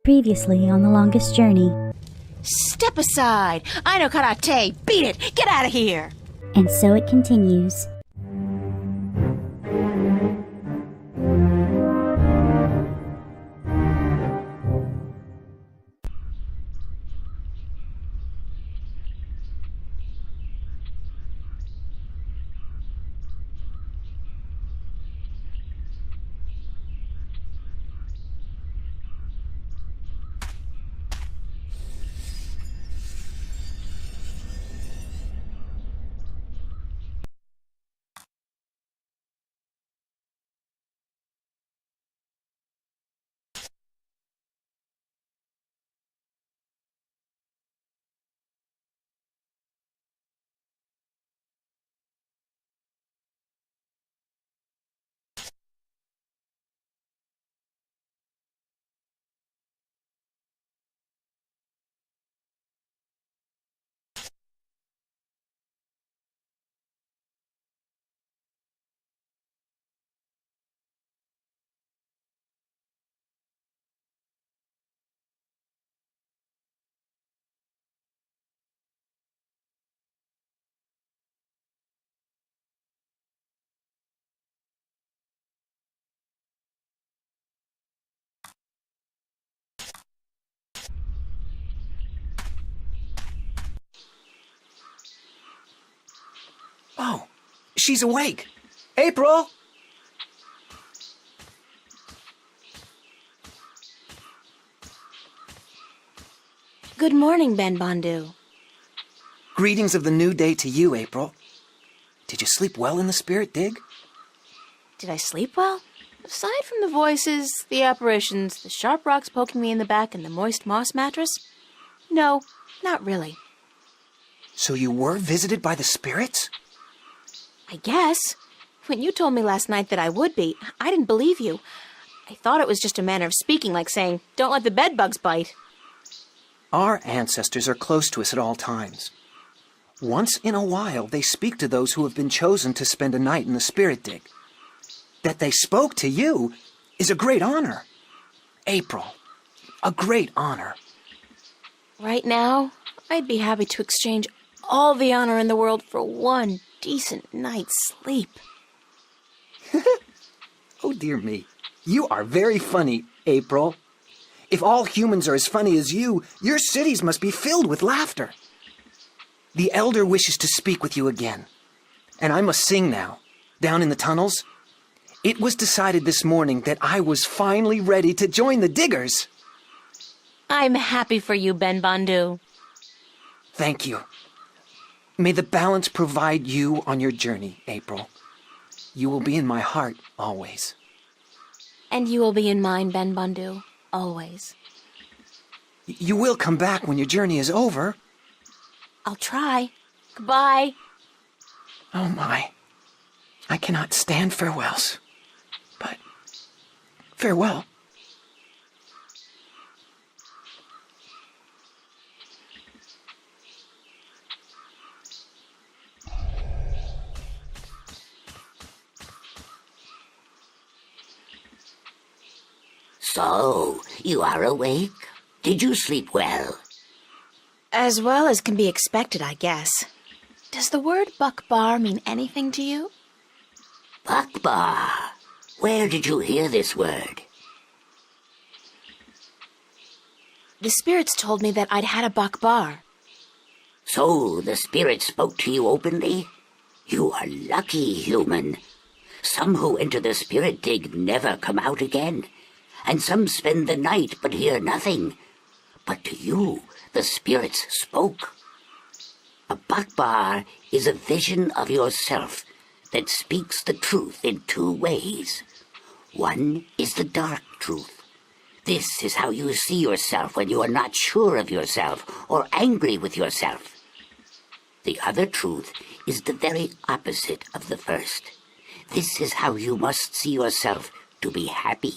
Previously on The Longest Journey. Step aside! I know karate! Beat it! Get out of here! And so it continues. Oh, she's awake. April! Good morning, Ben Bondu. Greetings of the new day to you, April. Did you sleep well in the spirit dig? Did I sleep well? Aside from the voices, the apparitions, the sharp rocks poking me in the back, and the moist moss mattress? No, not really. So you were visited by the spirits? I guess. When you told me last night that I would be, I didn't believe you. I thought it was just a manner of speaking, like saying, don't let the bedbugs bite. Our ancestors are close to us at all times. Once in a while, they speak to those who have been chosen to spend a night in the spirit dig. That they spoke to you is a great honor. April, a great honor. Right now, I'd be happy to exchange all the honor in the world for one decent night's sleep. Oh, dear me. You are very funny, April. If all humans are as funny as you, your cities must be filled with laughter. The Elder wishes to speak with you again. And I must sing now. Down in the tunnels. It was decided this morning that I was finally ready to join the diggers. I'm happy for you, Ben Bondu. Thank you. May the balance provide you on your journey, April. You will be in my heart always. And you will be in mine, Ben Bondu, always. You will come back when your journey is over. I'll try. Goodbye. Oh my. I cannot stand farewells. But farewell. So, you are awake? Did you sleep well? As well as can be expected, I guess. Does the word Buckbar mean anything to you? Buckbar? Where did you hear this word? The spirits told me that I'd had a Buckbar. So, the spirit spoke to you openly? You are lucky, human. Some who enter the spirit dig never come out again, and some spend the night but hear nothing. But to you, the spirits spoke. A Buckbar is a vision of yourself that speaks the truth in two ways. One is the dark truth. This is how you see yourself when you are not sure of yourself or angry with yourself. The other truth is the very opposite of the first. This is how you must see yourself to be happy.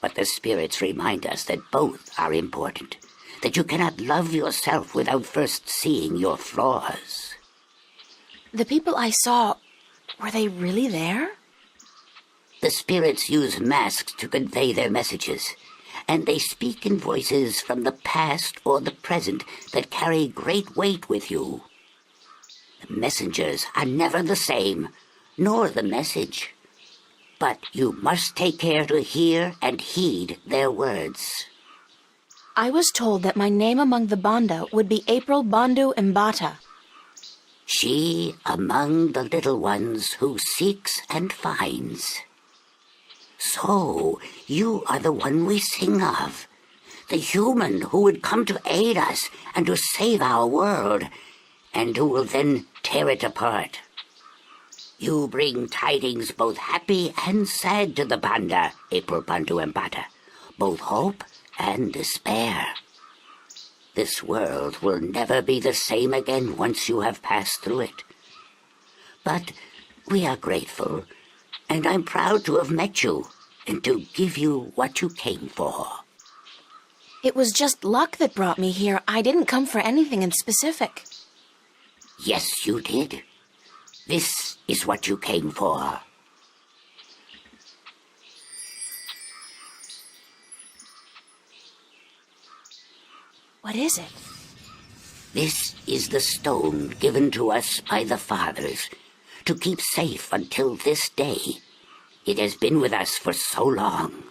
But the spirits remind us that both are important, that you cannot love yourself without first seeing your flaws. The people I saw, were they really there? The spirits use masks to convey their messages, and they speak in voices from the past or the present that carry great weight with you. The messengers are never the same, nor the message. But you must take care to hear and heed their words. I was told that my name among the Banda would be April Bandu Mbata. She among the little ones who seeks and finds. So, you are the one we sing of, the human who would come to aid us and to save our world, and who will then tear it apart. You bring tidings both happy and sad to the Banda, April Bandu Mbata, both hope and despair. This world will never be the same again once you have passed through it. But we are grateful, and I'm proud to have met you and to give you what you came for. It was just luck that brought me here. I didn't come for anything in specific. Yes, you did. This is what you came for. What is it? This is the stone given to us by the fathers to keep safe until this day. It has been with us for so long.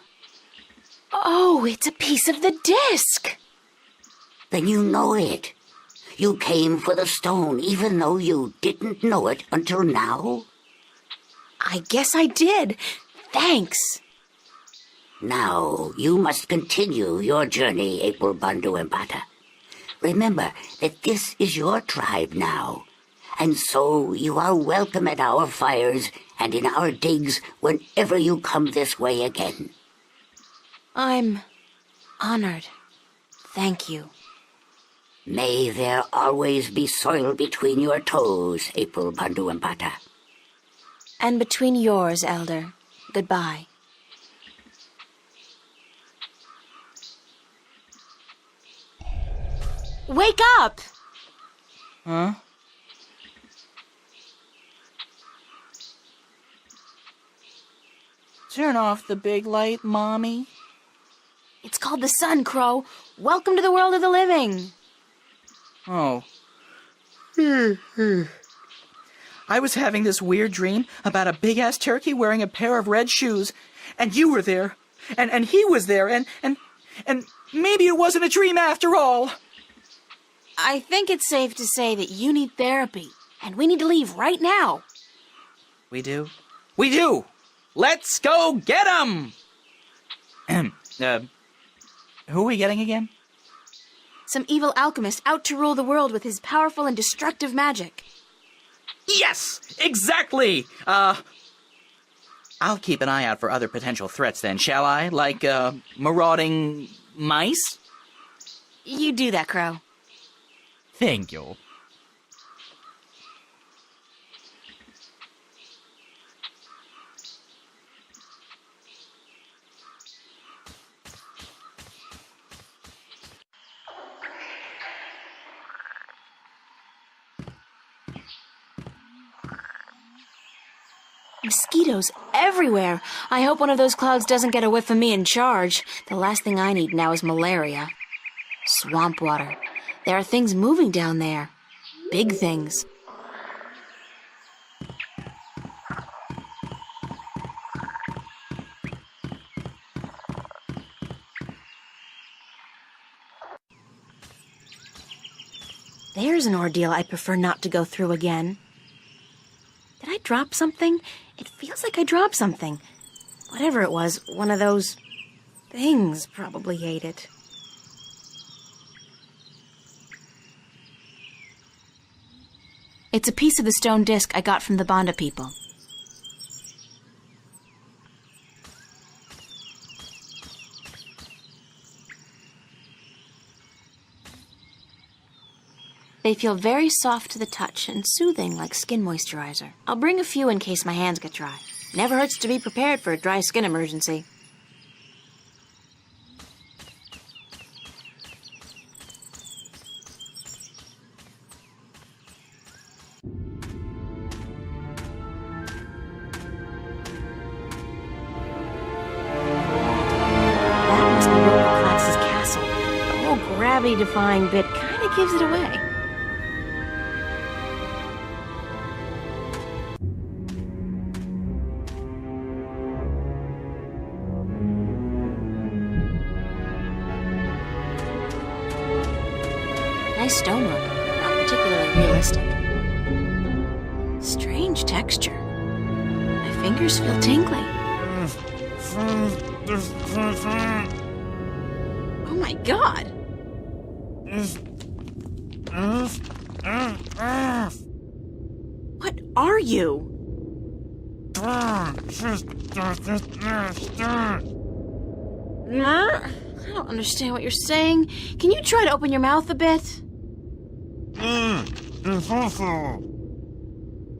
Oh, it's a piece of the disc! Then you know it. You came for the stone even though you didn't know it until now? I guess I did. Thanks. Now, you must continue your journey, April Bandu Mbata. Remember that this is your tribe now, and so you are welcome at our fires and in our digs whenever you come this way again. I'm honored. Thank you. May there always be soil between your toes, April Bandu Mbata. And between yours, Elder. Goodbye. Wake up! Huh? Turn off the big light, Mommy. It's called the sun, Crow. Welcome to the world of the living. Oh. I was having this weird dream about a big-ass turkey wearing a pair of red shoes, and you were there, and he was there, and maybe it wasn't a dream after all. I think it's safe to say that you need therapy, and we need to leave right now. We do? We do! Let's go get 'em! Who are we getting again? Some evil alchemist out to rule the world with his powerful and destructive magic. Yes! Exactly! I'll keep an eye out for other potential threats then, shall I? Like, marauding mice? You do that, Crow. Thank you. Mosquitoes everywhere. I hope one of those clouds doesn't get a whiff of me in charge. The last thing I need now is malaria. Swamp water. There are things moving down there. Big things. There's an ordeal I'd prefer not to go through again. Did I drop something? It feels like I dropped something. Whatever it was, one of those things probably ate it. It's a piece of the stone disc I got from the Banda people. They feel very soft to the touch and soothing like skin moisturizer. I'll bring a few in case my hands get dry. Never hurts to be prepared for a dry skin emergency. That must be what gravity-defying bit kind of gives it away. Nice stonework, not particularly realistic. Strange texture. My fingers feel tingly. Oh my god! What are you? I don't understand what you're saying. Can you try to open your mouth a bit?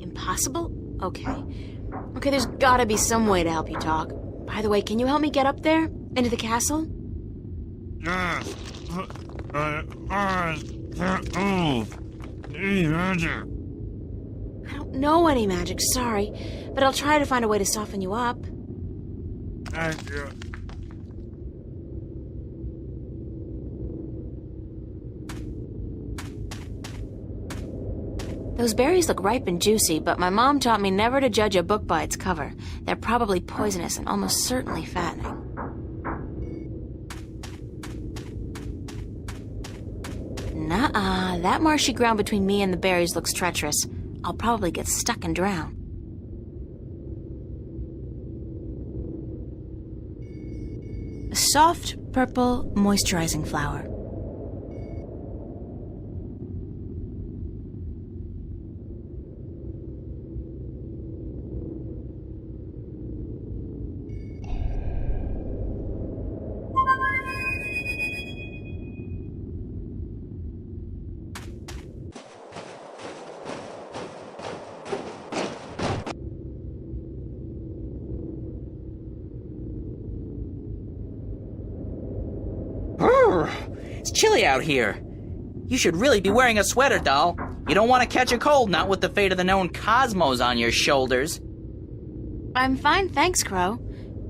Impossible? Okay. Okay, there's gotta be some way to help you talk. By the way, can you help me get up there? Into the castle? Yes, I can't move. Any magic? I don't know any magic, sorry. But I'll try to find a way to soften you up. Thank you. Those berries look ripe and juicy, but my mom taught me never to judge a book by its cover. They're probably poisonous and almost certainly fattening. Nuh-uh, that marshy ground between me and the berries looks treacherous. I'll probably get stuck and drown. A soft, purple, moisturizing flower. It's chilly out here. You should really be wearing a sweater, doll. You don't want to catch a cold, not with the fate of the known cosmos on your shoulders. I'm fine, thanks, Crow.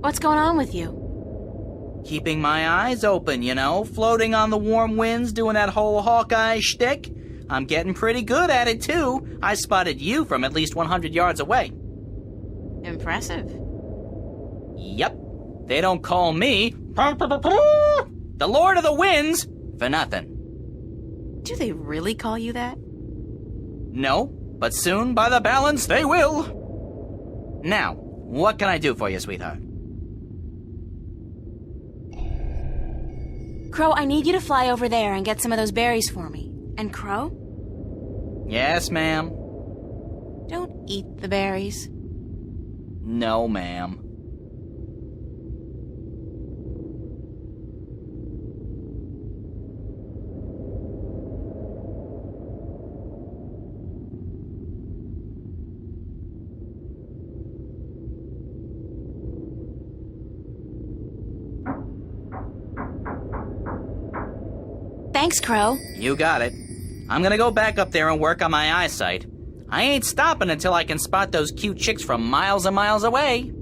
What's going on with you? Keeping my eyes open, you know, floating on the warm winds, doing that whole Hawkeye shtick. I'm getting pretty good at it, too. I spotted you from at least 100 yards away. Impressive. Yep. They don't call me the Lord of the Winds for nothing. Do they really call you that? No, but soon, by the balance, they will. Now, what can I do for you, sweetheart? Crow, I need you to fly over there and get some of those berries for me. And Crow, Yes, ma'am. don't eat the berries. No, ma'am. Thanks, Crow. You got it. I'm gonna go back up there and work on my eyesight. I ain't stopping until I can spot those cute chicks from miles and miles away.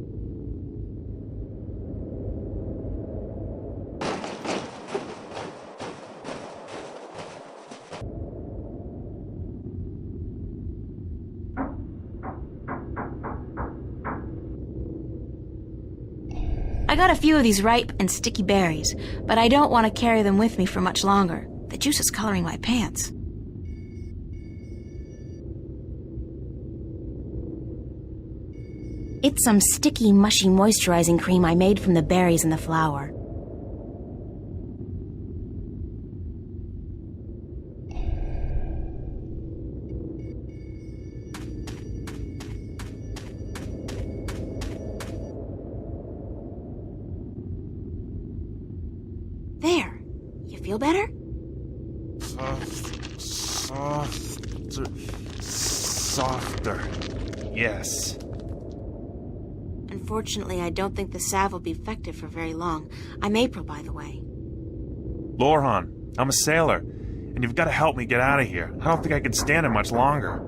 I got a few of these ripe and sticky berries, but I don't want to carry them with me for much longer. The juice is coloring my pants. It's some sticky, mushy moisturizing cream I made from the berries and the flour. There. You feel better? Softer. Yes. Unfortunately, I don't think the salve will be effective for very long. I'm April, by the way. Lorhan, I'm a sailor, and you've got to help me get out of here. I don't think I can stand it much longer.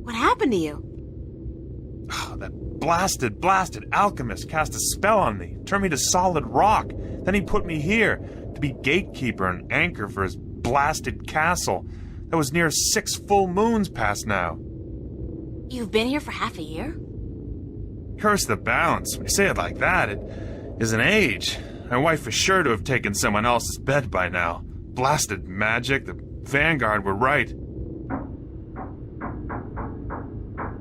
What happened to you? That blasted alchemist cast a spell on me, turned me to solid rock. Then he put me here to be gatekeeper and anchor for his blasted castle that was near 6 full moons past now. You've been here for half a year? Curse the balance. When you say it like that, it is an age. My wife is sure to have taken someone else's bed by now. Blasted magic. The Vanguard were right.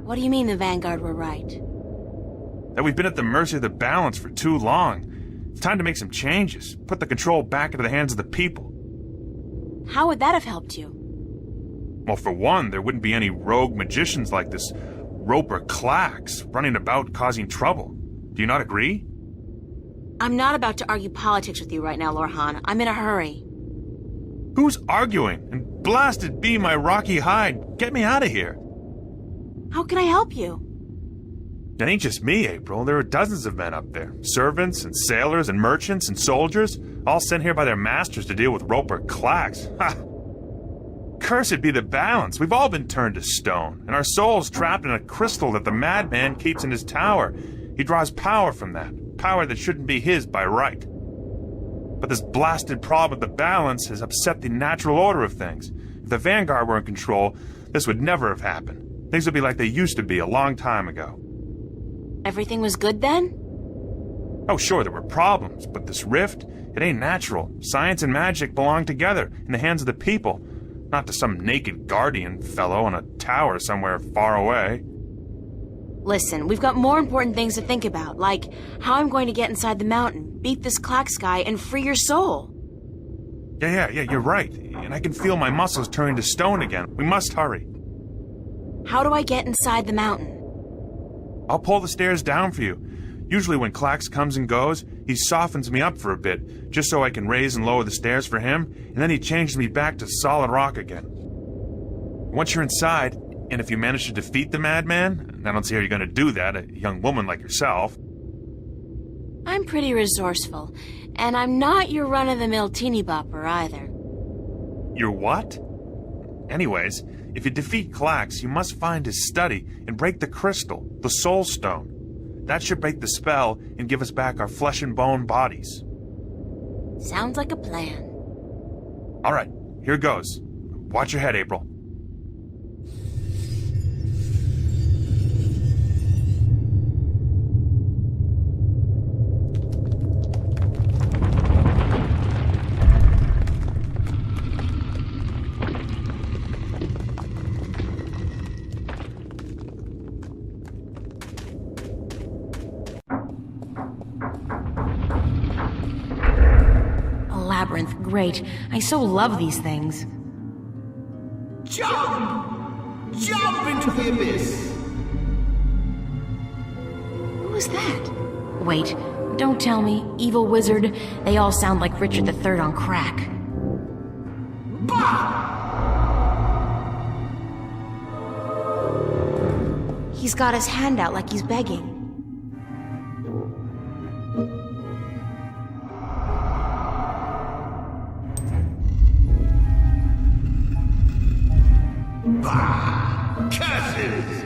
What do you mean the Vanguard were right? That we've been at the mercy of the balance for too long. It's time to make some changes. Put the control back into the hands of the people. How would that have helped you? Well, for one, there wouldn't be any rogue magicians like this Roper Clax running about causing trouble. Do you not agree? I'm not about to argue politics with you right now, Lorhan. I'm in a hurry. Who's arguing? And blasted be my rocky hide. Get me out of here. How can I help you? It ain't just me, April. There are dozens of men up there. Servants and sailors and merchants and soldiers, all sent here by their masters to deal with Roper Clax. Ha! Cursed be the balance. We've all been turned to stone, and our souls trapped in a crystal that the madman keeps in his tower. He draws power from that, power that shouldn't be his by right. But this blasted problem with the balance has upset the natural order of things. If the Vanguard were in control, this would never have happened. Things would be like they used to be a long time ago. Everything was good then? Oh, sure, there were problems, but this rift, it ain't natural. Science and magic belong together in the hands of the people, not to some naked guardian fellow in a tower somewhere far away. Listen, we've got more important things to think about, like how I'm going to get inside the mountain, beat this Clax guy, and free your soul. Yeah, you're right. And I can feel my muscles turning to stone again. We must hurry. How do I get inside the mountain? I'll pull the stairs down for you. Usually when Clax comes and goes, he softens me up for a bit, just so I can raise and lower the stairs for him, and then he changes me back to solid rock again. Once you're inside, and if you manage to defeat the madman, and I don't see how you're going to do that, a young woman like yourself. I'm pretty resourceful, and I'm not your run-of-the-mill teeny bopper either. You're what? Anyways, if you defeat Clax, you must find his study and break the crystal, the soul stone. That should break the spell and give us back our flesh and bone bodies. Sounds like a plan. All right, here goes. Watch your head, April. Labyrinth, great. I so love these things. Jump! Jump into the abyss! Who was that? Wait, don't tell me. Evil wizard. They all sound like Richard III on crack. Bah! He's got his hand out like he's begging. Bah! Curses!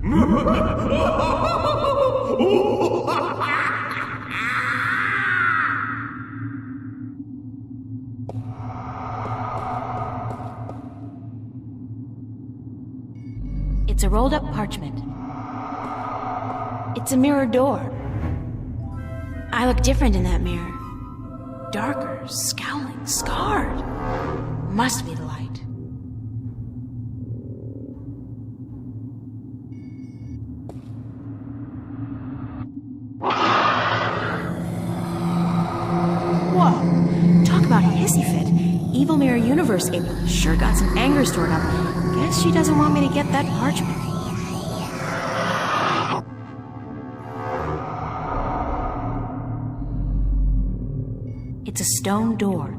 It's a rolled up parchment. It's a mirror door. I look different in that mirror. Darker, scowling, scarred. Must be the light. Whoa. Talk about a hissy fit. Evil Mirror Universe April sure got some anger stored up. Guess she doesn't want me to get that parchment. It's a stone door.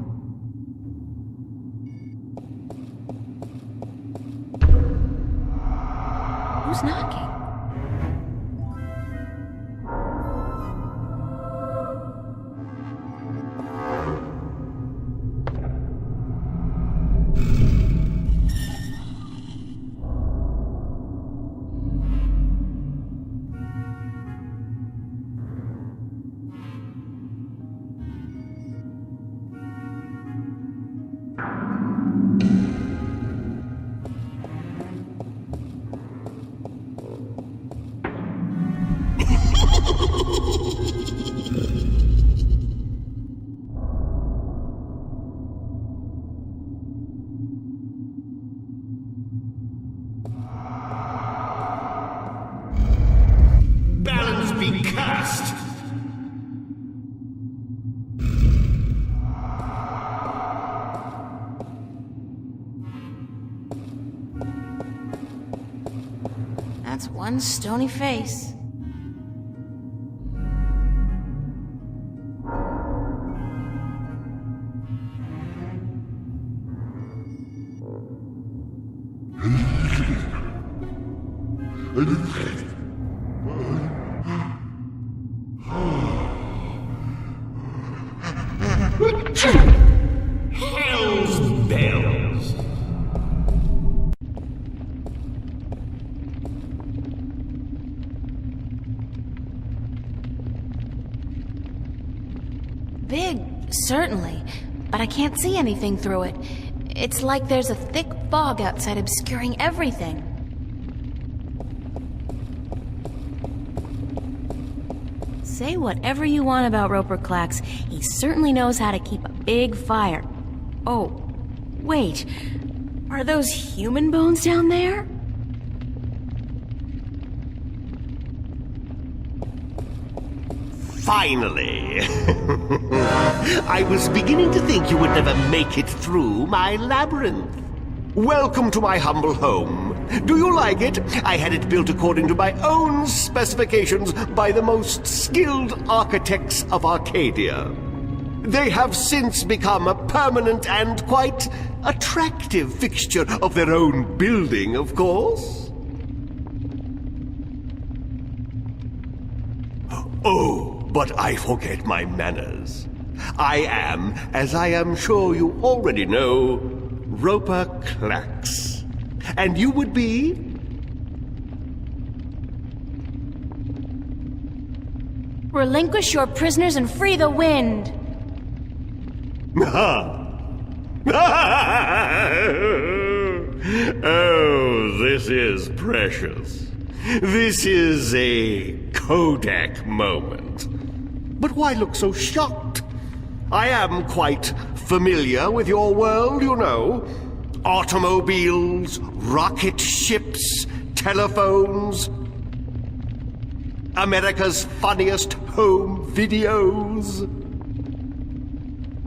Who's knocking? Balance be cast! That's one stony face. Hell's bells! Big, certainly, but I can't see anything through it. It's like there's a thick fog outside obscuring everything. Say whatever you want about Roper Clax, he certainly knows how to keep a big fire. Oh, wait. Are those human bones down there? Finally! I was beginning to think you would never make it through my labyrinth. Welcome to my humble home. Do you like it? I had it built according to my own specifications by the most skilled architects of Arcadia. They have since become a permanent and quite attractive fixture of their own building, of course. Oh, but I forget my manners. I am, as I am sure you already know, Roper Clax. And you would be? Relinquish your prisoners and free the wind! Oh, this is precious. This is a Kodak moment. But why look so shocked? I am quite familiar with your world, you know. Automobiles, rocket ships, telephones, America's funniest home videos.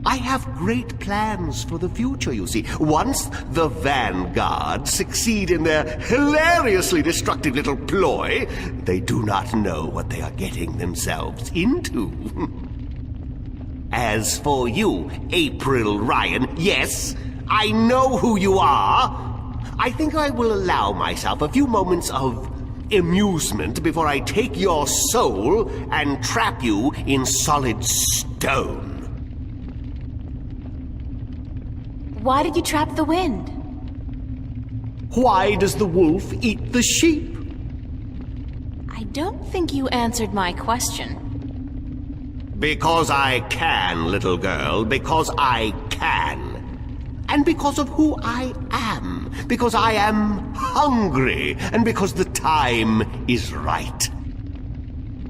I have great plans for the future, you see. Once the Vanguard succeed in their hilariously destructive little ploy, they do not know what they are getting themselves into. As for you, April Ryan, yes, I know who you are. I think I will allow myself a few moments of amusement before I take your soul and trap you in solid stone. Why did you trap the wind? Why does the wolf eat the sheep? don't think you answered my question. Because I can, little girl, because I can. And because of who I am. Because I am hungry. And because the time is right.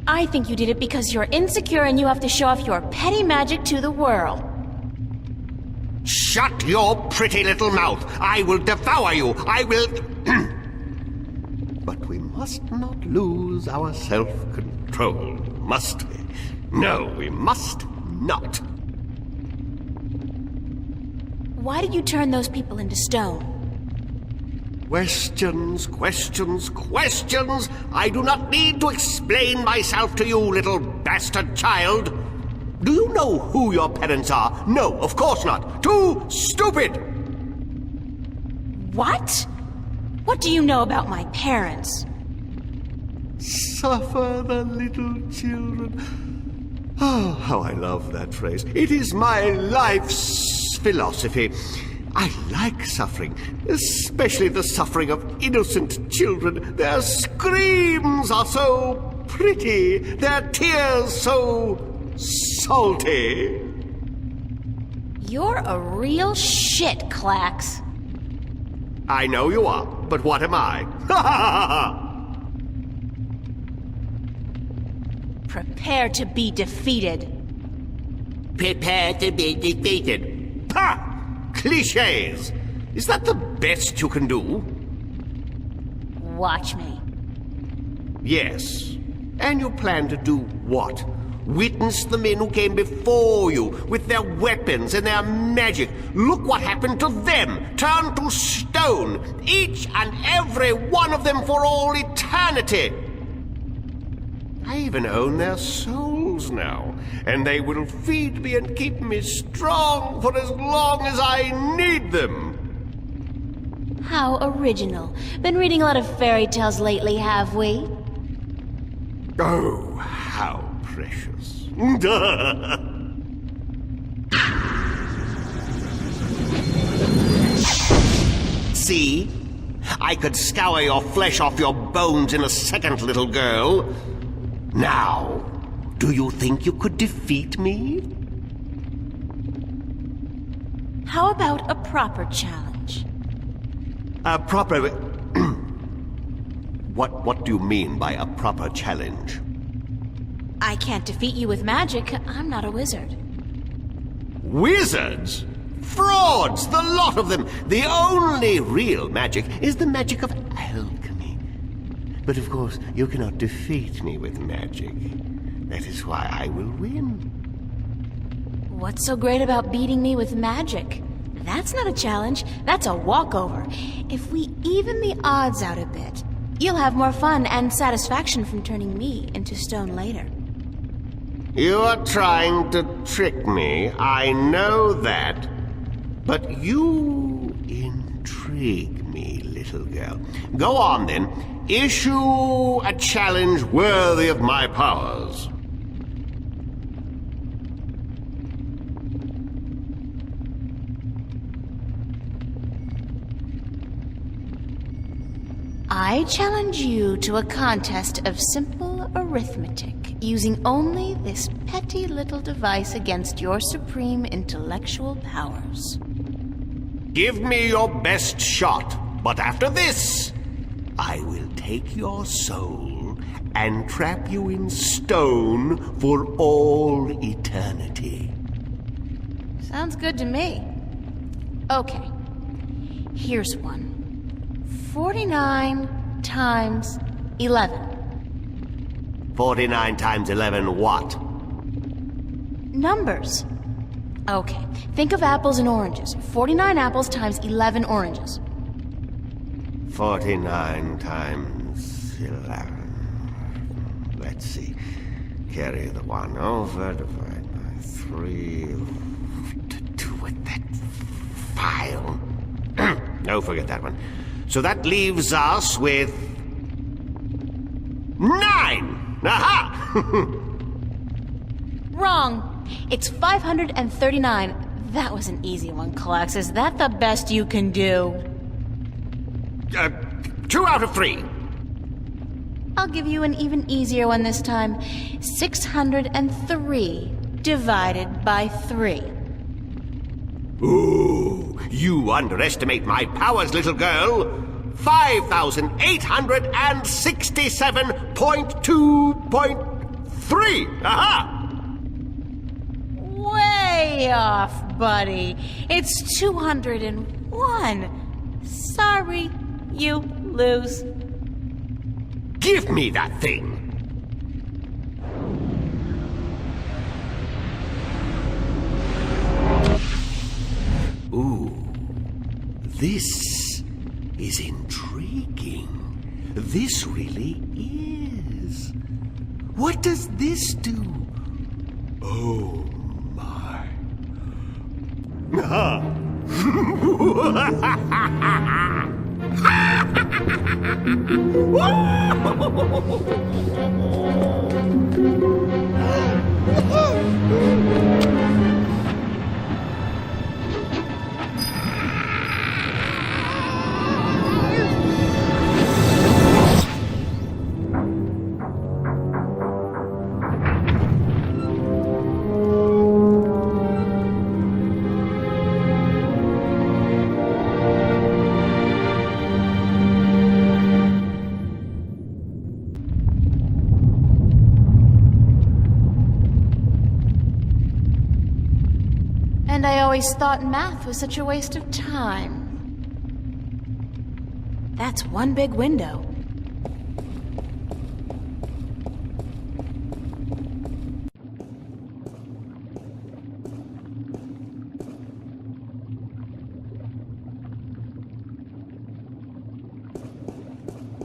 I think you did it because you're insecure and you have to show off your petty magic to the world. Shut your pretty little mouth. I will devour you. I will... But we must not lose our self-control, must we? No, we must not. Why did you turn those people into stone? Questions, questions, questions! I do not need to explain myself to you, little bastard child. Do you know who your parents are? No, of course not. Too stupid! What? What do you know about my parents? Suffer the little children. Oh, how I love that phrase. It is my life's philosophy. I like suffering, especially the suffering of innocent children. Their screams are so pretty, their tears so salty. You're a real shit, Clax. I know you are, but what am I? Ha ha ha! Prepare to be defeated. Prepare to be defeated. Ha! Clichés! Is that the best you can do? Watch me. Yes. And you plan to do what? Witness the men who came before you with their weapons and their magic. Look what happened to them. Turned to stone. Each and every one of them for all eternity. I even own their souls now, and they will feed me and keep me strong for as long as I need them. How original. Been reading a lot of fairy tales lately, have we? Oh, how precious. See? I could scour your flesh off your bones in a second, little girl. Now, do you think you could defeat me? How about a proper challenge? A proper... What do you mean by a proper challenge? I can't defeat you with magic. I'm not a wizard. Wizards? Frauds, the lot of them. The only real magic is the magic of alchemy. But of course, you cannot defeat me with magic. That is why I will win. What's so great about beating me with magic? That's not a challenge. That's a walkover. If we even the odds out a bit, you'll have more fun and satisfaction from turning me into stone later. You are trying to trick me. I know that. But you intrigue me, little girl. Go on, then. Issue a challenge worthy of my powers. I challenge you to a contest of simple arithmetic, using only this petty little device against your supreme intellectual powers. Give me your best shot, but after this, I will take your soul and trap you in stone for all eternity. Sounds good to me. Okay, here's one. 49 times 11. 49 times 11 what? Numbers. Okay, think of apples and oranges. 49 apples times 11 oranges. 49 times 11. Let's see. Carry the 1 over, divide by 3. What to do with that file? No, forget that one. So that leaves us with 9! Aha! Wrong. It's 539. That was an easy one, Clax. Is that the best you can do? 2 out of 3. I'll give you an even easier one this time. 603 divided by 3. Ooh, you underestimate my powers, little girl. 5,867.2.3. Aha! Way off, buddy. It's 201. Sorry, you lose. Give me that thing. Ooh, this is intriguing. This really is. What does this do? Oh, my. And I always thought math was such a waste of time. That's one big window.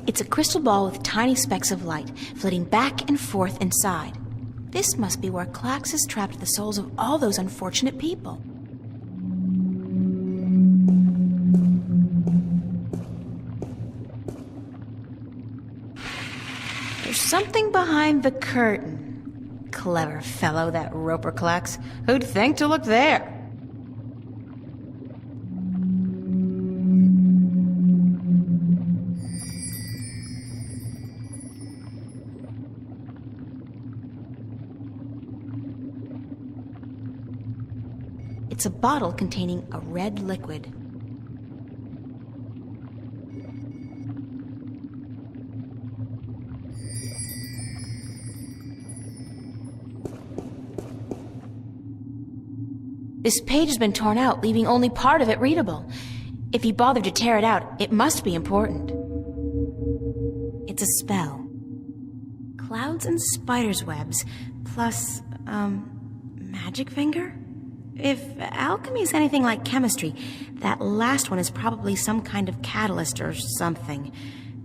It's a crystal ball with tiny specks of light flitting back and forth inside. This must be where Klax has trapped the souls of all those unfortunate people. There's something behind the curtain. Clever fellow, that Roper Klax. Who'd think to look there? It's a bottle containing a red liquid. This page has been torn out, leaving only part of it readable. If he bothered to tear it out, it must be important. It's a spell. Clouds and spiders' webs, plus, magic finger? If alchemy is anything like chemistry, that last one is probably some kind of catalyst or something.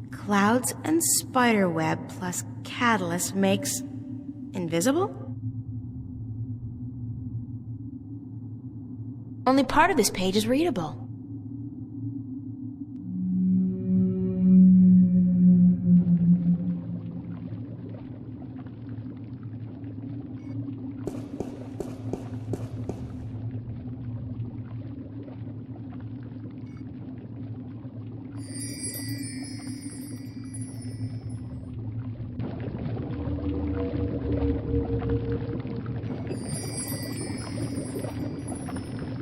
Clouds and spider web plus catalyst makes invisible? Only part of this page is readable.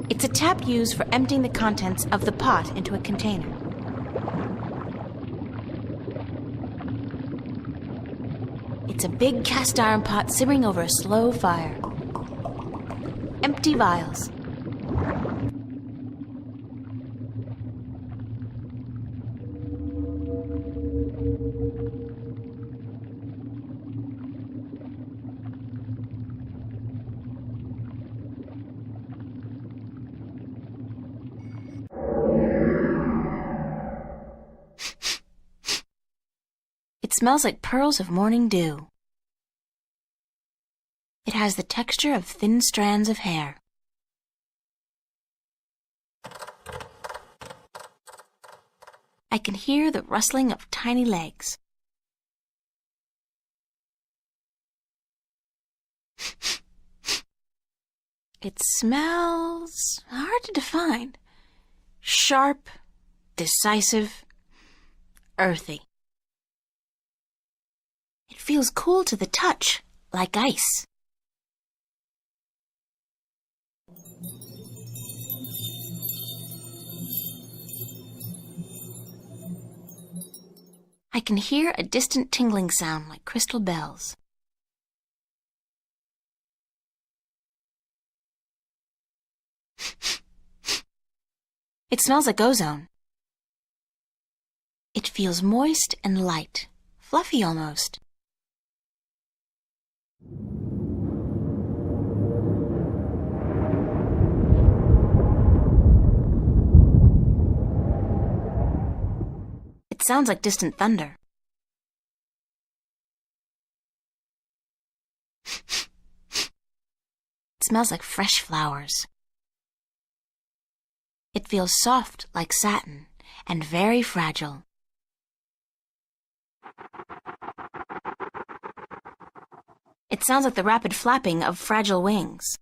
It's a tap used for emptying the contents of the pot into a container. It's a big cast iron pot simmering over a slow fire. Empty vials. It smells like pearls of morning dew. It has the texture of thin strands of hair. I can hear the rustling of tiny legs. It smells hard to define. Sharp, decisive, earthy. feels cool to the touch, like ice. I can hear a distant tingling sound like crystal bells. It smells like ozone. It feels moist and light, fluffy almost. It sounds like distant thunder. It smells like fresh flowers. It feels soft like satin and very fragile. It sounds like the rapid flapping of fragile wings.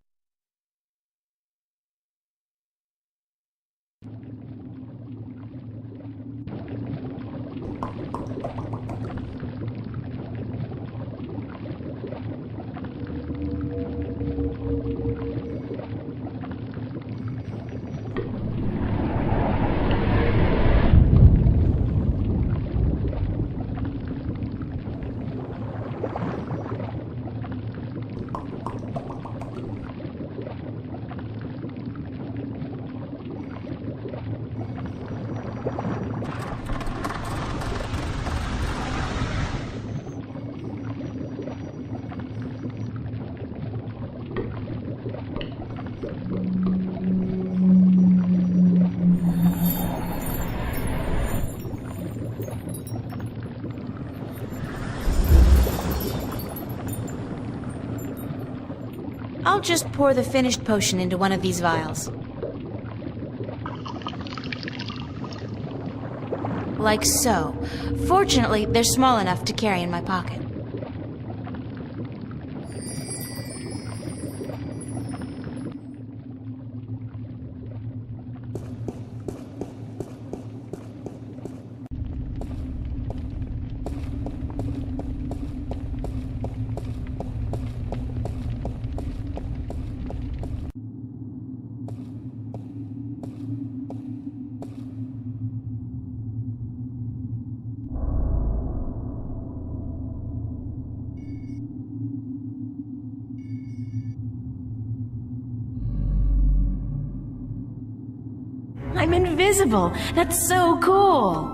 I'll just pour the finished potion into one of these vials. Like so. Fortunately, they're small enough to carry in my pocket. I'm invisible! That's so cool!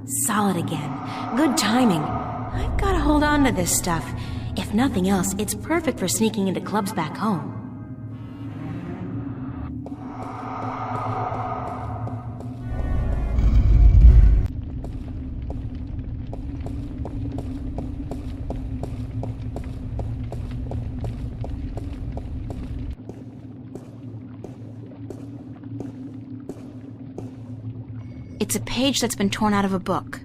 Solid again. Good timing. I've got to hold on to this stuff. If nothing else, it's perfect for sneaking into clubs back home. It's a page that's been torn out of a book.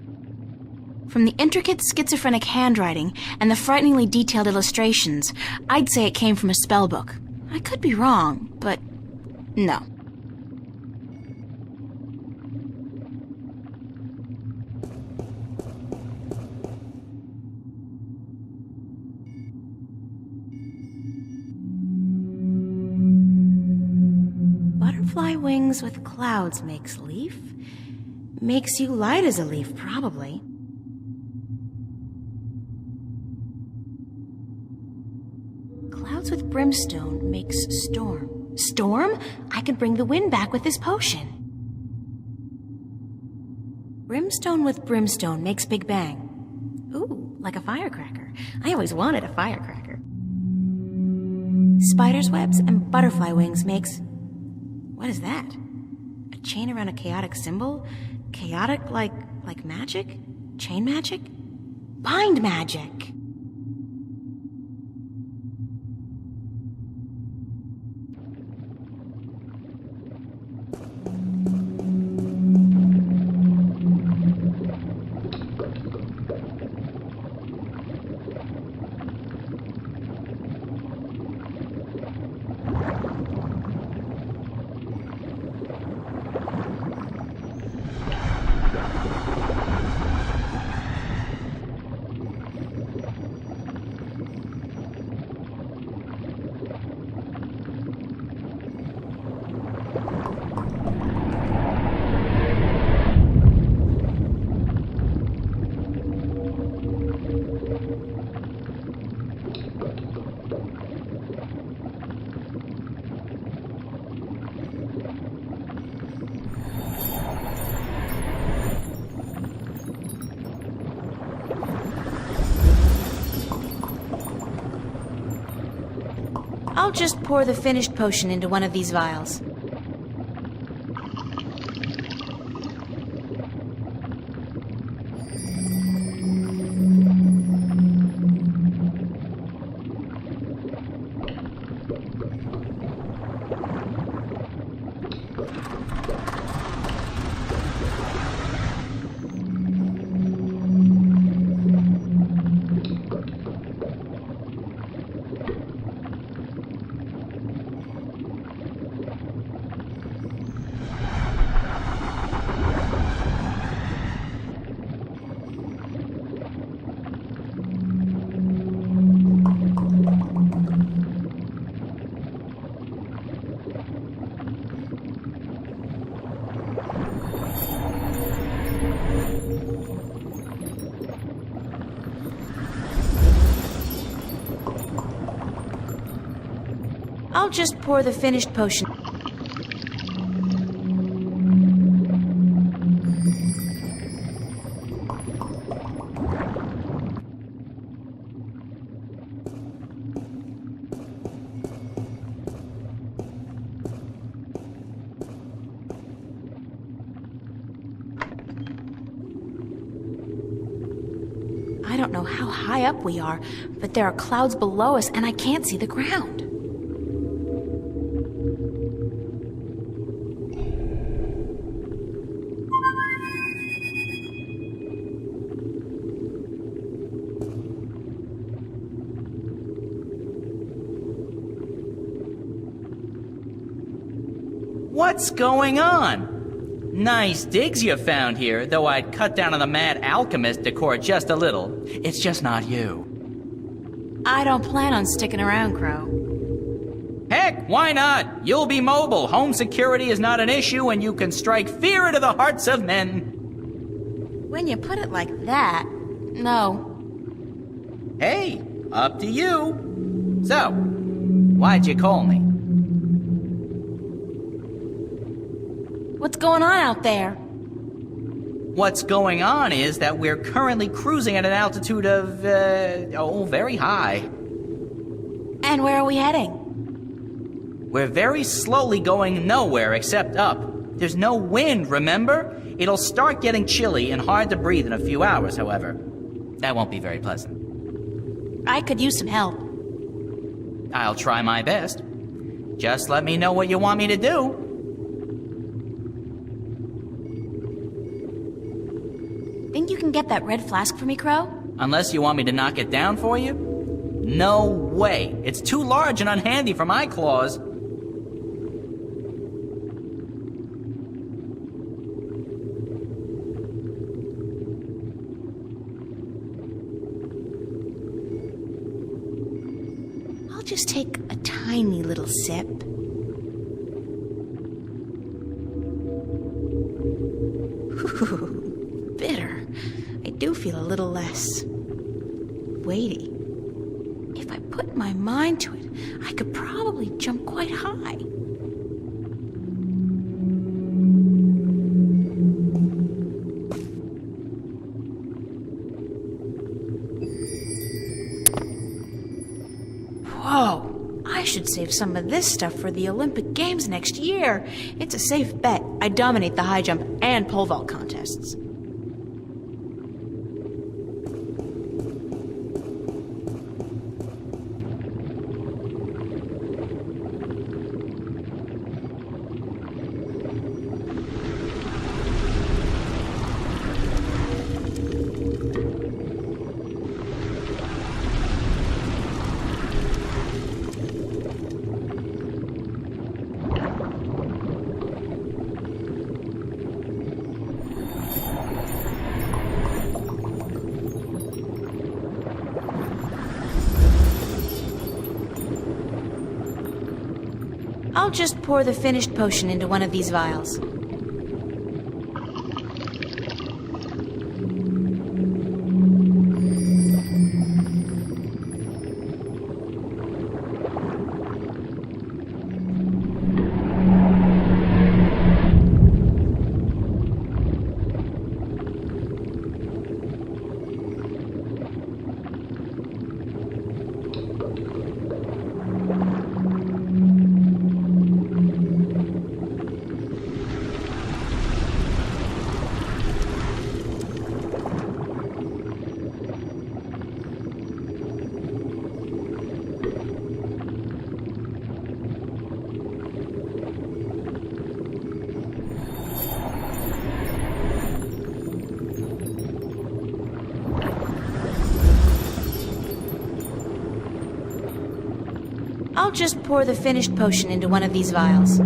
From the intricate schizophrenic handwriting and the frighteningly detailed illustrations, I'd say it came from a spell book. I could be wrong, but no. Butterfly wings with clouds makes leaf. Makes you light as a leaf, probably. Clouds with brimstone makes storm. Storm? I could bring the wind back with this potion. Brimstone with brimstone makes Big Bang. Ooh, like a firecracker. I always wanted a firecracker. Spider's webs and butterfly wings makes... What is that? A chain around a chaotic symbol? Chaotic like magic? Chain magic? Bind magic! I'll just pour the finished potion into one of these vials. I'll just pour the finished potion. I don't know how high up we are, but there are clouds below us and I can't see the ground. What's going on? Nice digs you found here, though I'd cut down on the mad alchemist decor just a little. It's just not you. I don't plan on sticking around, Crow. Heck, why not? You'll be mobile. Home security is not an issue, and you can strike fear into the hearts of men. When you put it like that, no. Hey, up to you. So, why'd you call me? What's going on out there? What's going on is that we're currently cruising at an altitude of, very high. And where are we heading? We're very slowly going nowhere except up. There's no wind, remember? It'll start getting chilly and hard to breathe in a few hours, however. That won't be very pleasant. I could use some help. I'll try my best. Just let me know what you want me to do. Think you can get that red flask for me, Crow? Unless you want me to knock it down for you? No way. It's too large and unhandy for my claws. I'll just take a tiny little sip. Bitter. I do feel a little less weighty. If I put my mind to it, I could probably jump quite high. Whoa, I should save some of this stuff for the Olympic Games next year. It's a safe bet I dominate the high jump and pole vault contests. I'll just pour the finished potion into one of these vials. I'll just pour the finished potion into one of these vials.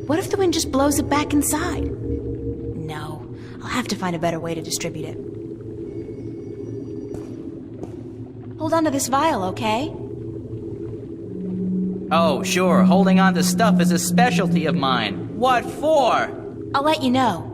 What if the wind just blows it back inside? No, I'll have to find a better way to distribute it. Hold on to this vial, okay? Oh, sure, holding on to stuff is a specialty of mine. What for? I'll let you know.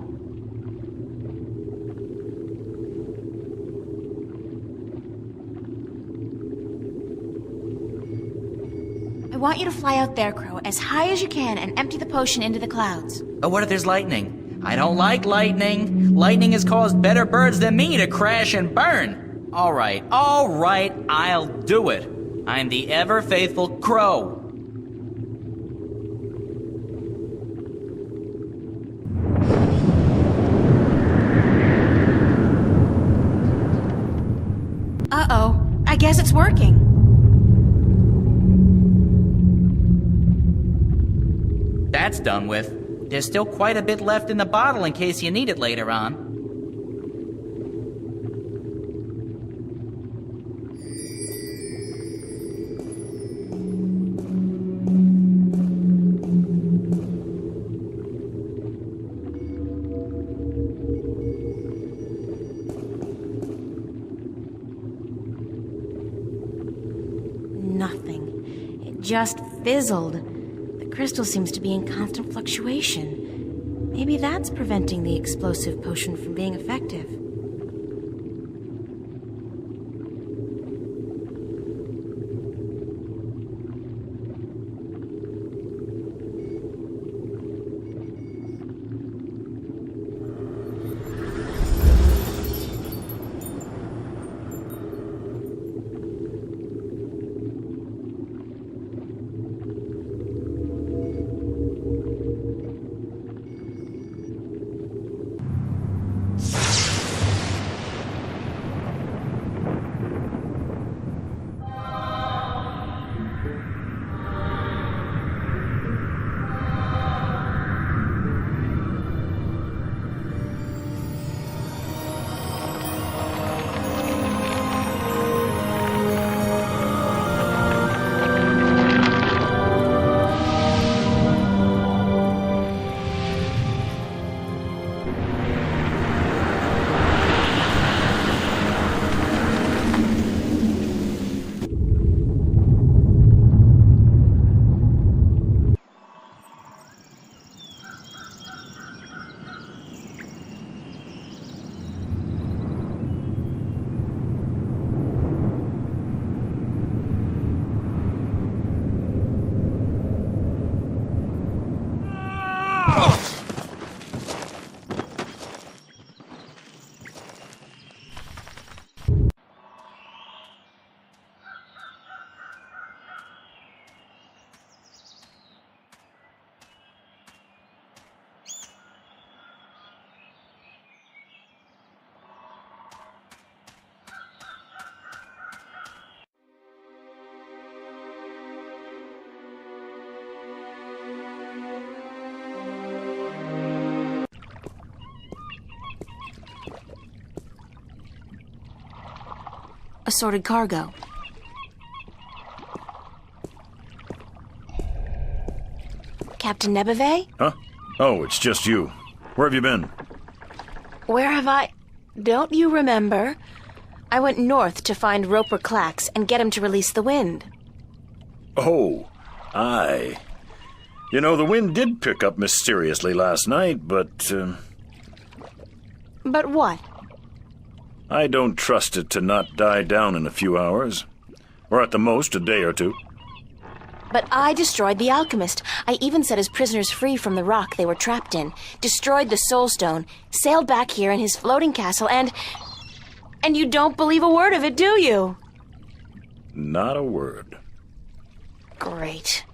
I want you to fly out there, Crow, as high as you can and empty the potion into the clouds. Oh, what if there's lightning? I don't like lightning. Lightning has caused better birds than me to crash and burn. All right, I'll do it. I'm the ever-faithful Crow. Uh-oh, I guess it's working. That's done with. There's still quite a bit left in the bottle in case you need it later on. Nothing. It just fizzled. The crystal seems to be in constant fluctuation. Maybe that's preventing the explosive potion from being effective. Assorted cargo. Captain Nebeve? Huh? Oh, it's just you. Where have you been? Where have I... Don't you remember? I went north to find Roper Clax and get him to release the wind. Oh, aye. You know, the wind did pick up mysteriously last night, but... But what? I don't trust it to not die down in a few hours. Or at the most, a day or two. But I destroyed the alchemist. I even set his prisoners free from the rock they were trapped in, destroyed the soul stone, sailed back here in his floating castle, and you don't believe a word of it, do you? Not a word. Great.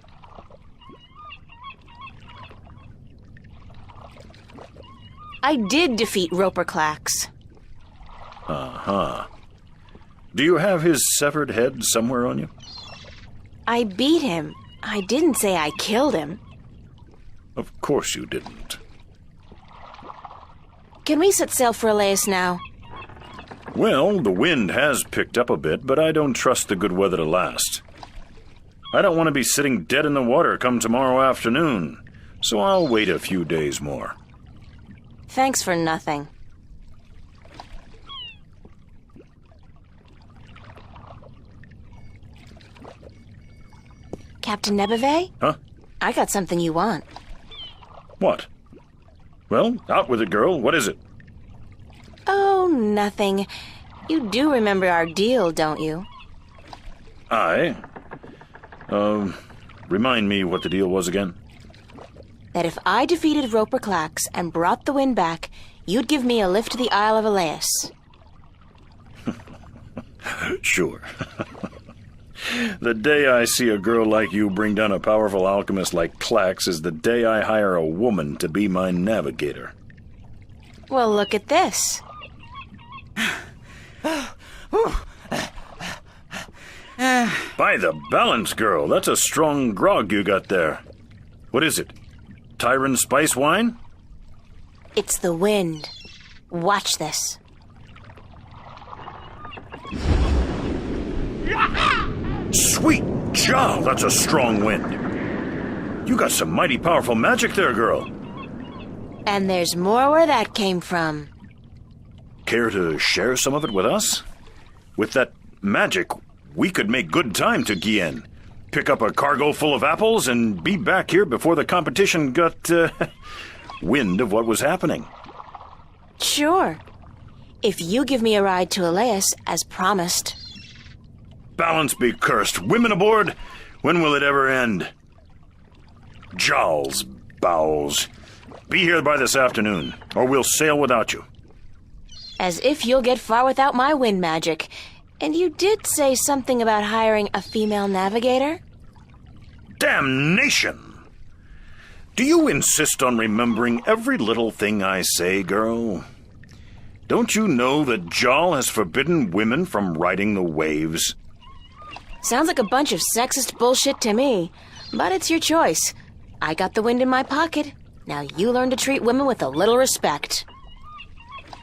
I did defeat Roper Clax. Uh-huh. Do you have his severed head somewhere on you? I beat him. I didn't say I killed him. Of course you didn't. Can we set sail for Elias now? Well, the wind has picked up a bit, but I don't trust the good weather to last. I don't want to be sitting dead in the water come tomorrow afternoon, so I'll wait a few days more. Thanks for nothing. Captain Nebeve? Huh? I got something you want. What? Well, out with it, girl. What is it? Oh, nothing. You do remember our deal, don't you? Remind me what the deal was again? That if I defeated Roper Clax and brought the wind back, you'd give me a lift to the Isle of Elias. Sure. The day I see a girl like you bring down a powerful alchemist like Clax is the day I hire a woman to be my navigator. Well, look at this. By the balance, girl, that's a strong grog you got there. What is it? Tyron spice wine? It's the wind. Watch this. Sweet jowl, that's a strong wind. You got some mighty powerful magic there, girl. And there's more where that came from. Care to share some of it with us? With that magic, we could make good time to Guienne, pick up a cargo full of apples, and be back here before the competition got wind of what was happening. Sure. If you give me a ride to Elias, as promised. Balance be cursed. Women aboard? When will it ever end? Jowls, bowels. Be here by this afternoon, or we'll sail without you. As if you'll get far without my wind magic. And you did say something about hiring a female navigator? Damnation! Do you insist on remembering every little thing I say, girl? Don't you know that Jal has forbidden women from riding the waves? Sounds like a bunch of sexist bullshit to me. But it's your choice. I got the wind in my pocket. Now you learn to treat women with a little respect.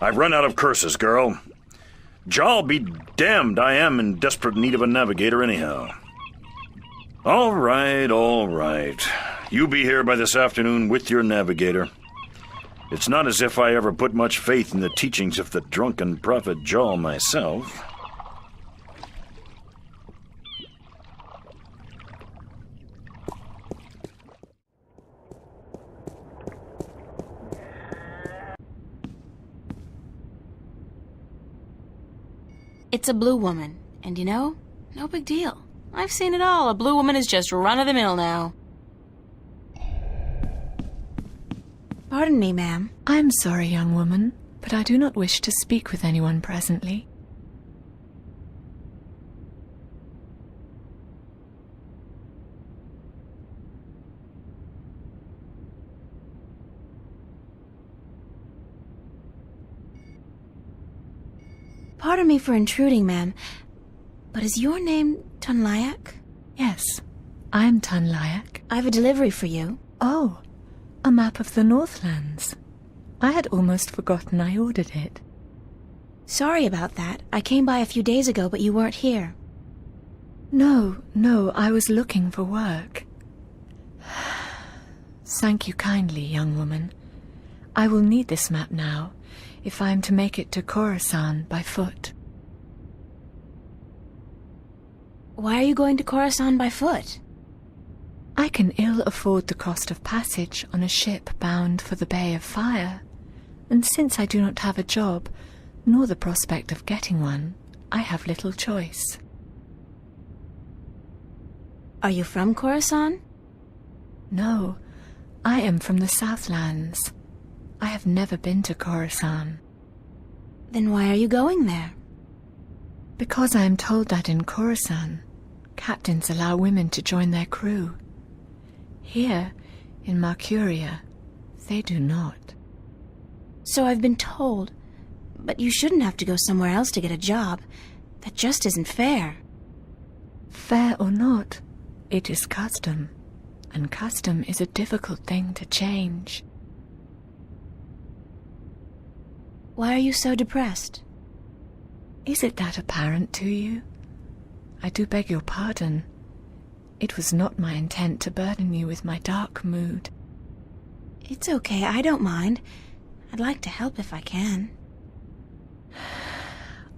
I've run out of curses, girl. Jal be damned, I am in desperate need of a navigator anyhow. All right. You be here by this afternoon with your navigator. It's not as if I ever put much faith in the teachings of the drunken prophet Jal myself. It's a blue woman, and you know, no big deal. I've seen it all. A blue woman is just run-of-the-mill now. Pardon me, ma'am. I'm sorry, young woman, but I do not wish to speak with anyone presently. Pardon me for intruding, ma'am, but is your name Tunlyak? Yes, I am Tunlyak. I have a delivery for you. Oh, a map of the Northlands. I had almost forgotten I ordered it. Sorry about that. I came by a few days ago, but you weren't here. No, I was looking for work. Thank you kindly, young woman. I will need this map now, if I am to make it to Khorasan by foot. Why are you going to Khorasan by foot? I can ill afford the cost of passage on a ship bound for the Bay of Fire, and since I do not have a job, nor the prospect of getting one, I have little choice. Are you from Khorasan? No, I am from the Southlands. I have never been to Khorasan. Then why are you going there? Because I am told that in Khorasan, Captains allow women to join their crew. Here, in Mercuria, they do not. So I've been told. But you shouldn't have to go somewhere else to get a job. That just isn't fair. Fair or not, it is custom. And custom is a difficult thing to change. Why are you so depressed? Is it that apparent to you? I do beg your pardon. It was not my intent to burden you with my dark mood. It's okay, I don't mind. I'd like to help if I can.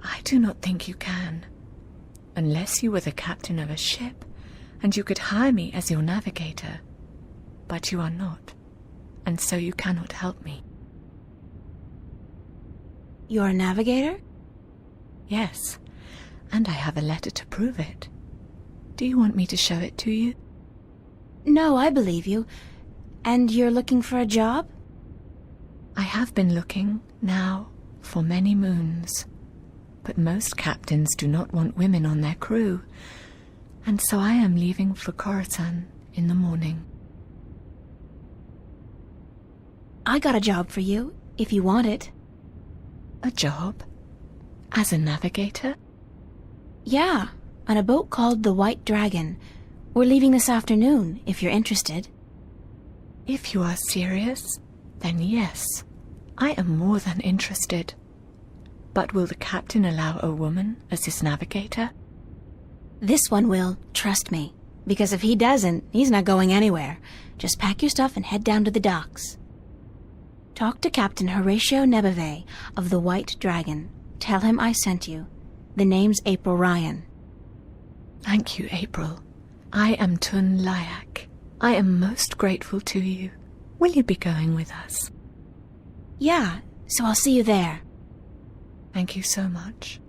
I do not think you can. Unless you were the captain of a ship, and you could hire me as your navigator. But you are not, and so you cannot help me. You're a navigator? Yes, and I have a letter to prove it. Do you want me to show it to you? No, I believe you. And you're looking for a job? I have been looking, now, for many moons. But most captains do not want women on their crew, and so I am leaving for Coruscant in the morning. I got a job for you, if you want it. A job? As a navigator? Yeah, on a boat called the White Dragon. We're leaving this afternoon, if you're interested. If you are serious, then yes, I am more than interested. But will the captain allow a woman as his navigator? This one will, trust me. Because if he doesn't, he's not going anywhere. Just pack your stuff and head down to the docks. Talk to Captain Horatio Nebeve of the White Dragon. Tell him I sent you. The name's April Ryan. Thank you, April. I am Tun Lyak. I am most grateful to you. Will you be going with us? Yeah, so I'll see you there. Thank you so much.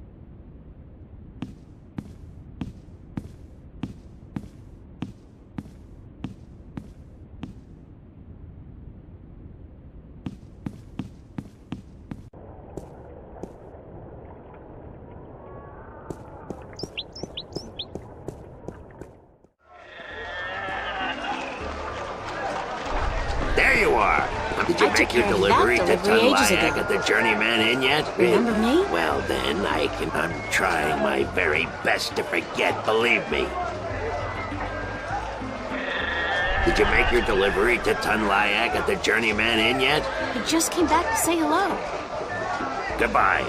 There you are. Did you I make took your care of delivery that to delivery ages Tunlayak ago. at the Journeyman Inn yet? Remember me? Well, then, I'm trying my very best to forget, believe me. Did you make your delivery to Tunlayak at the Journeyman Inn yet? I just came back to say hello. Goodbye.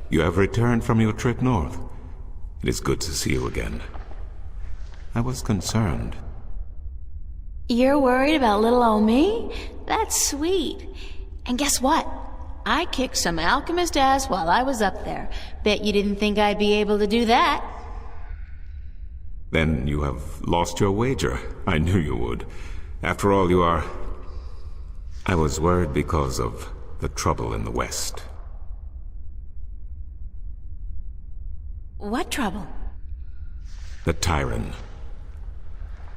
You have returned from your trip north. It is good to see you again. I was concerned. You're worried about little old me? That's sweet. And guess what? I kicked some alchemist ass while I was up there. Bet you didn't think I'd be able to do that. Then you have lost your wager. I knew you would. After all, you are... I was worried because of the trouble in the West. What trouble? The Tyrant.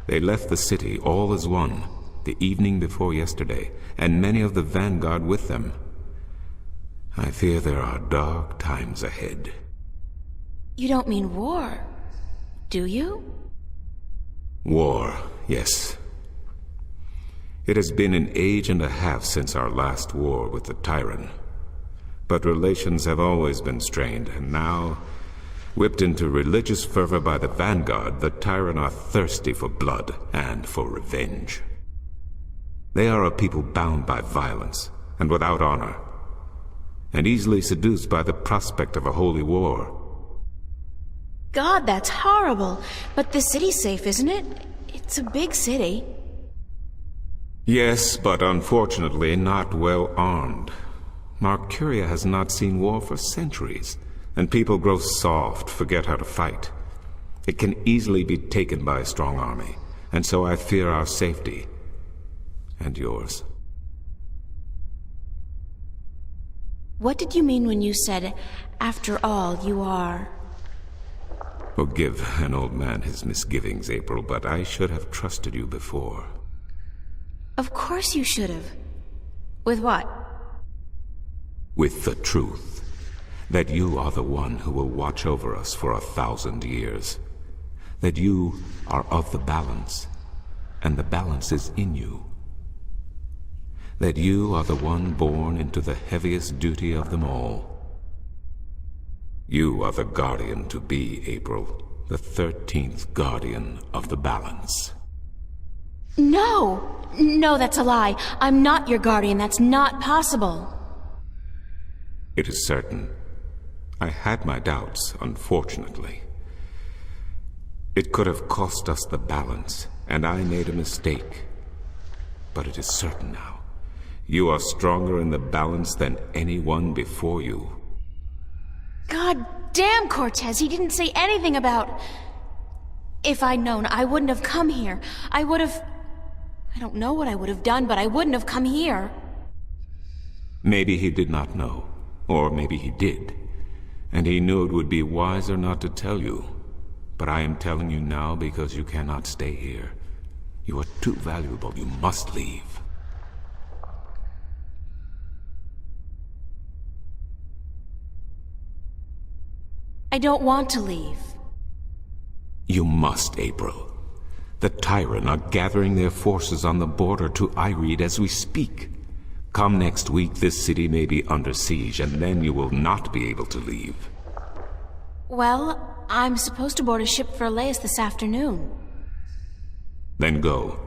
They left the city all as one, the evening before yesterday, and many of the vanguard with them. I fear there are dark times ahead. You don't mean war, do you? War, yes. It has been an age and a half since our last war with the Tyrant. But relations have always been strained, and now, whipped into religious fervor by the vanguard, the Tyrant are thirsty for blood and for revenge. They are a people bound by violence and without honor, and easily seduced by the prospect of a holy war. God, that's horrible. But the city's safe, isn't it? It's a big city. Yes, but unfortunately not well armed. Mercuria has not seen war for centuries, and people grow soft, forget how to fight. It can easily be taken by a strong army, and so I fear our safety, and yours. What did you mean when you said, after all, you are... Forgive an old man his misgivings, April, but I should have trusted you before. Of course you should have. With what? With the truth. That you are the one who will watch over us for 1,000 years. That you are of the balance, and the balance is in you. That you are the one born into the heaviest duty of them all. You are the guardian to be, April, the 13th guardian of the balance. No! No, that's a lie. I'm not your guardian. That's not possible. It is certain. I had my doubts, unfortunately. It could have cost us the balance, and I made a mistake. But it is certain now. You are stronger in the balance than anyone before you. God damn, Cortez, he didn't say anything about... If I'd known, I wouldn't have come here. I would have... I don't know what I would have done, but I wouldn't have come here. Maybe he did not know, or maybe he did. And he knew it would be wiser not to tell you. But I am telling you now because you cannot stay here. You are too valuable. You must leave. I don't want to leave. You must, April. The Tyrant are gathering their forces on the border to Ireed as we speak. Come next week, this city may be under siege, and then you will not be able to leave. Well, I'm supposed to board a ship for Elias this afternoon. Then go.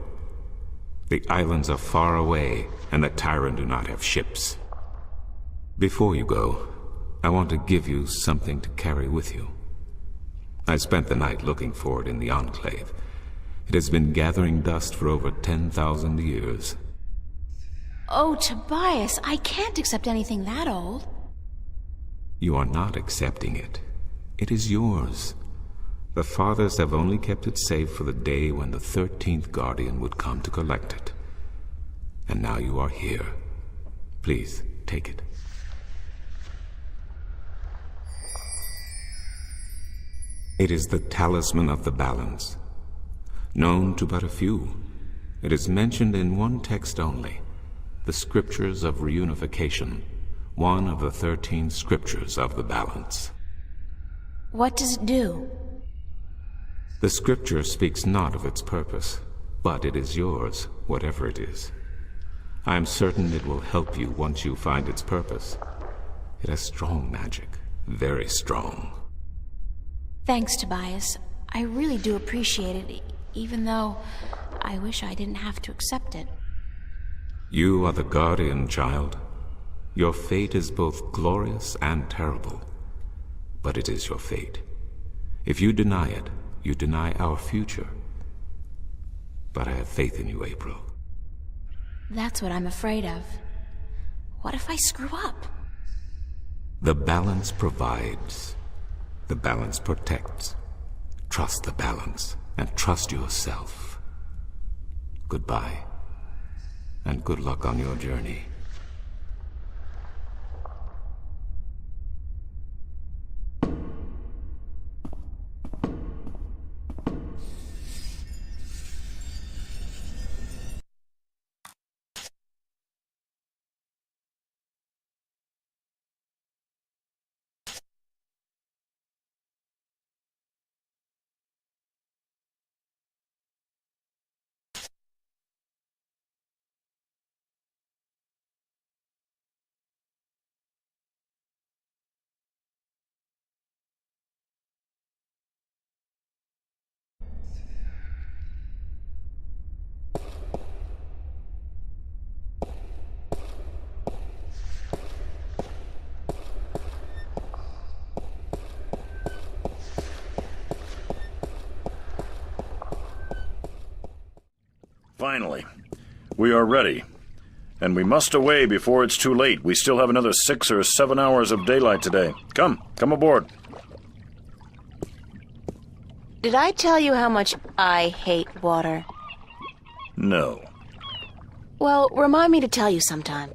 The islands are far away, and the Tyrant do not have ships. Before you go, I want to give you something to carry with you. I spent the night looking for it in the Enclave. It has been gathering dust for over 10,000 years. Oh, Tobias, I can't accept anything that old. You are not accepting it. It is yours. The Fathers have only kept it safe for the day when the 13th Guardian would come to collect it. And now you are here. Please, take it. It is the talisman of the balance. Known to but a few, it is mentioned in one text only, the Scriptures of Reunification, one of the 13 Scriptures of the balance. What does it do? The Scripture speaks not of its purpose, but it is yours, whatever it is. I am certain it will help you once you find its purpose. It has strong magic, very strong. Thanks, Tobias. I really do appreciate it, even though I wish I didn't have to accept it. You are the guardian, child. Your fate is both glorious and terrible. But it is your fate. If you deny it, you deny our future. But I have faith in you, April. That's what I'm afraid of. What if I screw up? The balance provides. The balance protects. Trust the balance, and trust yourself. Goodbye, and good luck on your journey. Finally, we are ready. And we must away before it's too late. We still have another 6 or 7 hours of daylight today. Come aboard. Did I tell you how much I hate water? No. Well, remind me to tell you sometime.